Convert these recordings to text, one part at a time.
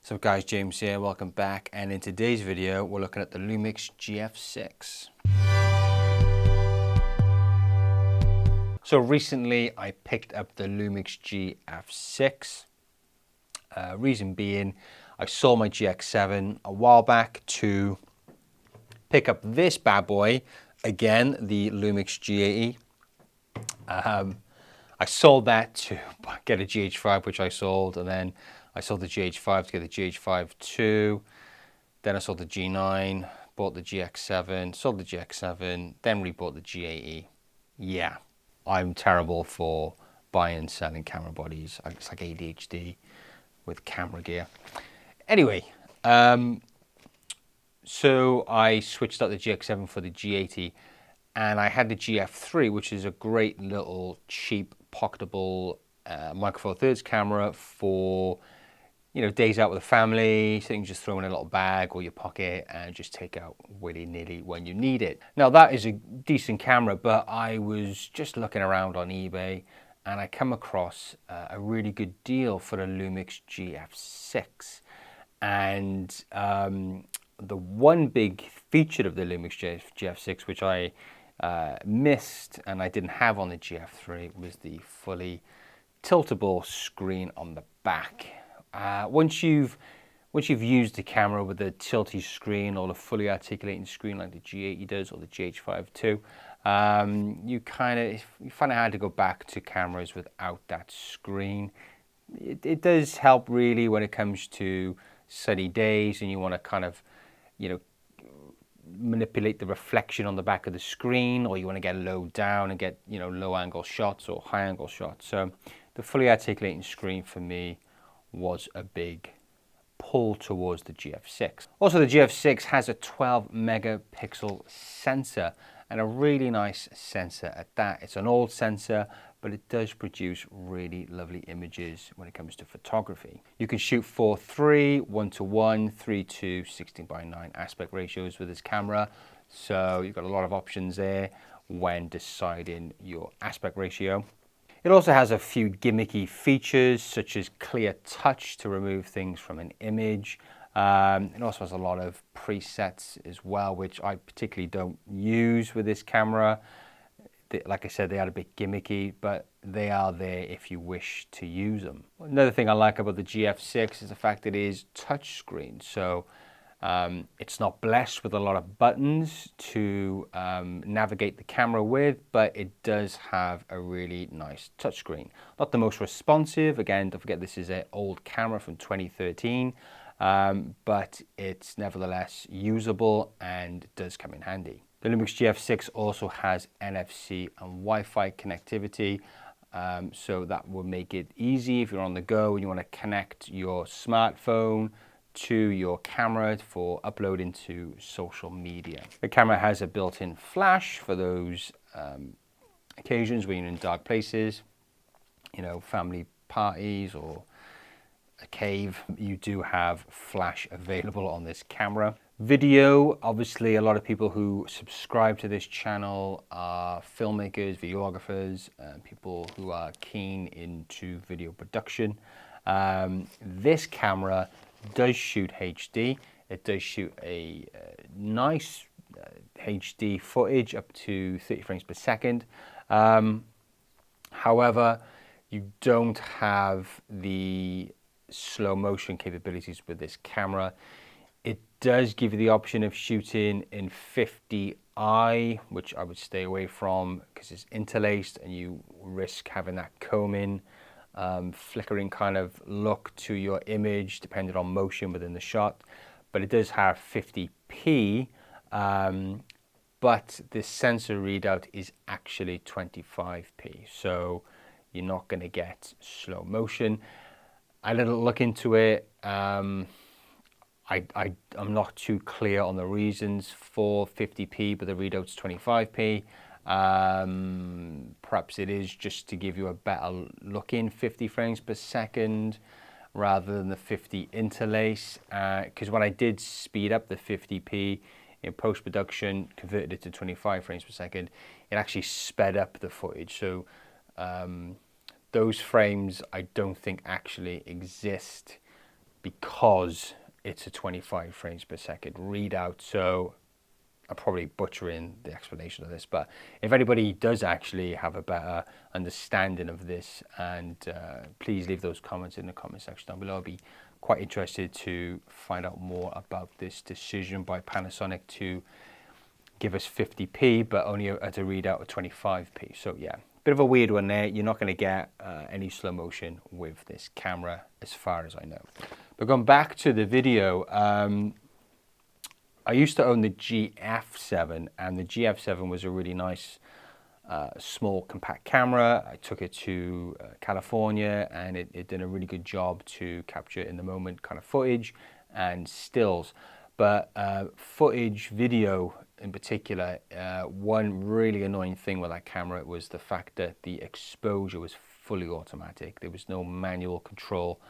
So guys, James here, welcome back, and in today's video we're looking at the Lumix GF6. So recently I picked up the Lumix GF6, reason being I sold my GX7 a while back to pick up this bad boy, again the Lumix G80. I sold that to get a GH5, which I sold, and then I sold the GH5 to get the GH5 II. Then I sold the G9, bought the GX7, sold the GX7, then rebought the G80. Yeah, I'm terrible for buying and selling camera bodies. It's like ADHD with camera gear. Anyway, so I switched out the GX7 for the G80, and I had the GF3, which is a great little cheap pocketable Micro Four Thirds camera for, you know, days out with the family, so you can just throw in a little bag or your pocket and just take out willy-nilly when you need it. Now that is a decent camera, but I was just looking around on eBay and I come across a really good deal for the Lumix GF6. And the one big feature of the Lumix GF6, which I missed and I didn't have on the GF3, was the fully tiltable screen on the back. Once you've used the camera with a tilty screen or a fully articulating screen like the G80 does or the GH5 II, you find it hard to go back to cameras without that screen. It does help really when it comes to sunny days and you want to kind of, you know, manipulate the reflection on the back of the screen, or you want to get low down and get, you know, low angle shots or high angle shots. So the fully articulating screen for me was a big pull towards the GF6. Also, the GF6 has a 12 megapixel sensor, and a really nice sensor at that. It's an old sensor, but it does produce really lovely images when it comes to photography. You can shoot 4:3, 1:1, 3:2, 16:9 aspect ratios with this camera. So you've got a lot of options there when deciding your aspect ratio. It also has a few gimmicky features such as clear touch to remove things from an image. It also has a lot of presets as well, which I particularly don't use with this camera. Like I said, they are a bit gimmicky, but they are there if you wish to use them. Another thing I like about the GF6 is the fact that it is touchscreen. So it's not blessed with a lot of buttons to navigate the camera with, but it does have a really nice touchscreen. Not the most responsive. Again, don't forget this is an old camera from 2013, but it's nevertheless usable and does come in handy. The Lumix GF6 also has NFC and Wi-Fi connectivity, so that will make it easy if you're on the go and you want to connect your smartphone to your camera for uploading to social media. The camera has a built-in flash for those occasions when you're in dark places, you know, family parties or a cave. You do have flash available on this camera. Video, obviously a lot of people who subscribe to this channel are filmmakers, videographers, people who are keen into video production. This camera does shoot HD. It does shoot a nice HD footage up to 30 frames per second. However, you don't have the slow motion capabilities with this camera. It does give you the option of shooting in 50i, which I would stay away from because it's interlaced and you risk having that combing, flickering kind of look to your image depending on motion within the shot. But it does have 50p, but the sensor readout is actually 25p. So you're not going to get slow motion. I had a little look into it. I'm not too clear on the reasons for 50p, but the readout's 25p. Perhaps it is just to give you a better looking 50 frames per second rather than the 50 interlace. Because when I did speed up the 50p in post-production, converted it to 25 frames per second, it actually sped up the footage. So those frames I don't think actually exist because it's a 25 frames per second readout. So I'm probably butchering the explanation of this, but if anybody does actually have a better understanding of this, and please leave those comments in the comment section down below. I'll be quite interested to find out more about this decision by Panasonic to give us 50p, but only at a readout of 25p. So yeah, bit of a weird one there. You're not going to get any slow motion with this camera, as far as I know. But going back to the video, I used to own the GF7, and the GF7 was a really nice small compact camera. I took it to California, and it did a really good job to capture in the moment kind of footage and stills. But footage, video in particular, one really annoying thing with that camera was the fact that the exposure was fully automatic. There was no manual control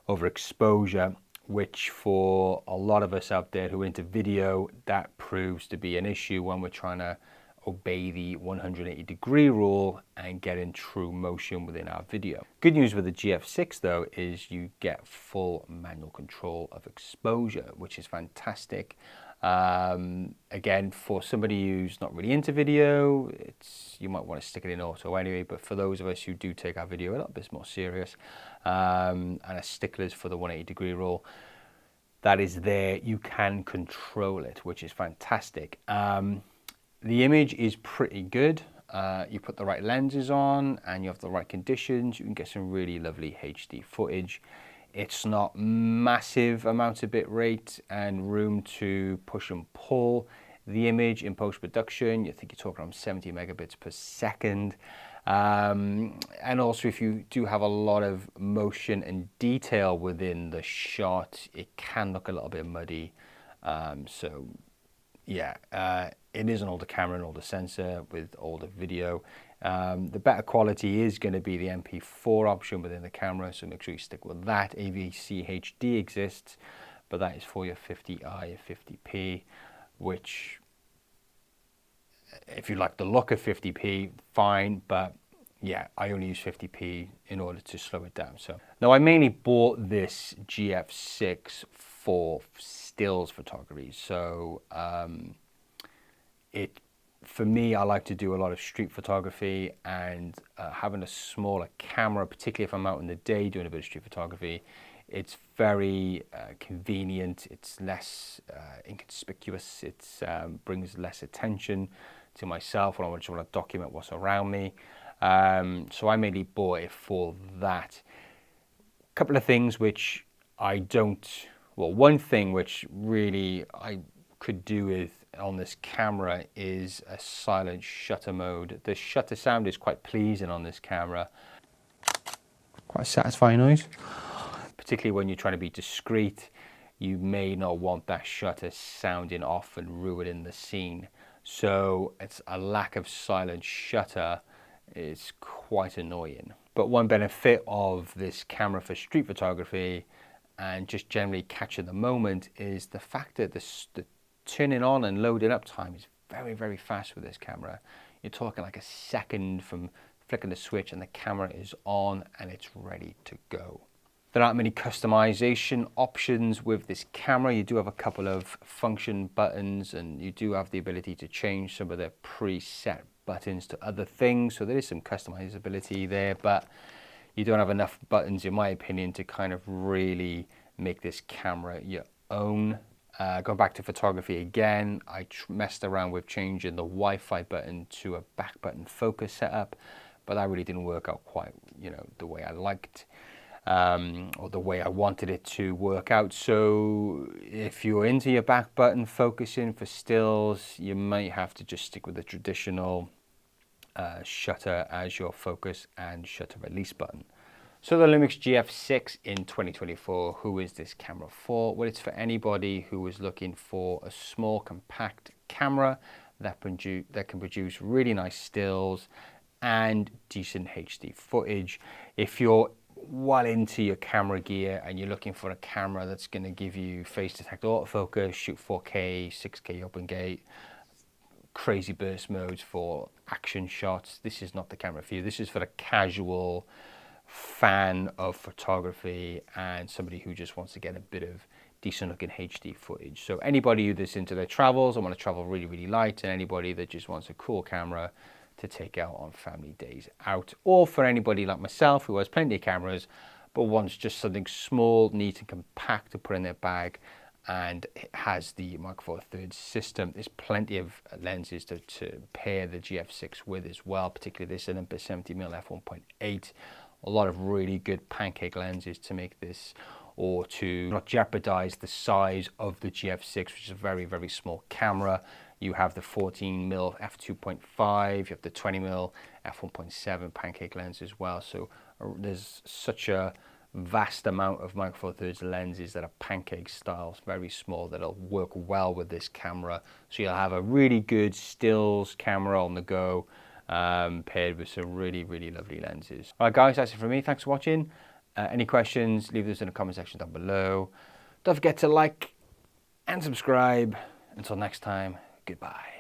over exposure, which for a lot of us out there who are into video, that proves to be an issue when we're trying to obey the 180-degree rule and get in true motion within our video. Good news with the GF6 though is you get full manual control of exposure, which is fantastic. Again, for somebody who's not really into video, you might want to stick it in auto anyway, but for those of us who do take our video a little bit more serious and are sticklers for the 180-degree rule, that is there. You can control it, which is fantastic. The image is pretty good. You put the right lenses on and you have the right conditions, you can get some really lovely HD footage. It's not massive amounts of bit rate and room to push and pull the image in post-production. You think you're talking around 70 megabits per second. And also, if you do have a lot of motion and detail within the shot, it can look a little bit muddy. So yeah, it is an older camera and older sensor with older video. The better quality is going to be the MP4 option within the camera, so make sure you stick with that. AVC HD exists, but that is for your 50i and 50p, which if you like the look of 50p, fine, but yeah, I only use 50p in order to slow it down. So now I mainly bought this GF6 for stills photography. So for me, I like to do a lot of street photography, and having a smaller camera, particularly if I'm out in the day doing a bit of street photography, it's very convenient. It's less inconspicuous. It brings less attention to myself when I just want to document what's around me. So I mainly bought it for that. A couple of things which I don't, well, one thing which really I could do with on this camera is a silent shutter mode. The shutter sound is quite pleasing on this camera. Quite a satisfying noise. Particularly when you're trying to be discreet, you may not want that shutter sounding off and ruining the scene. So it's a lack of silent shutter is quite annoying. But one benefit of this camera for street photography and just generally capture the moment is the fact that the turning on and loading up time is very, very fast with this camera. You're talking like a second from flicking the switch and the camera is on and it's ready to go. There aren't many customization options with this camera. You do have a couple of function buttons, and you do have the ability to change some of the preset buttons to other things. So there is some customizability there, but you don't have enough buttons, in my opinion, to kind of really make this camera your own. Going back to photography again, I messed around with changing the Wi-Fi button to a back button focus setup, but that really didn't work out quite, the way I liked, or the way I wanted it to work out. So if you're into your back button focusing for stills, you might have to just stick with the traditional shutter as your focus and shutter release button. So the Lumix GF6 in 2024, who is this camera for? Well, it's for anybody who is looking for a small compact camera that can produce really nice stills and decent HD footage. If you're well into your camera gear and you're looking for a camera that's going to give you face detect autofocus, shoot 4K, 6K open gate, crazy burst modes for action shots, this is not the camera for you. This is for the casual fan of photography and somebody who just wants to get a bit of decent looking HD footage. So anybody that's into their travels and want to travel really, really light, and anybody that just wants a cool camera to take out on family days out, or for anybody like myself who has plenty of cameras but wants just something small, neat and compact to put in their bag, and it has the Micro Four Thirds system. There's plenty of lenses to pair the GF6 with as well, particularly this Olympus 70mm f1.8. A lot of really good pancake lenses to make this, or to not jeopardize the size of the GF6, which is a very, very small camera. You have the 14mm f2.5, you have the 20mm f1.7 pancake lens as well. So there's such a vast amount of Micro Four Thirds lenses that are pancake styles, very small, that'll work well with this camera. So you'll have a really good stills camera on the go, paired with some really, really lovely lenses. All right, guys, that's it from me. Thanks for watching. Any questions, leave those in the comment section down below. Don't forget to like and subscribe. Until next time, goodbye.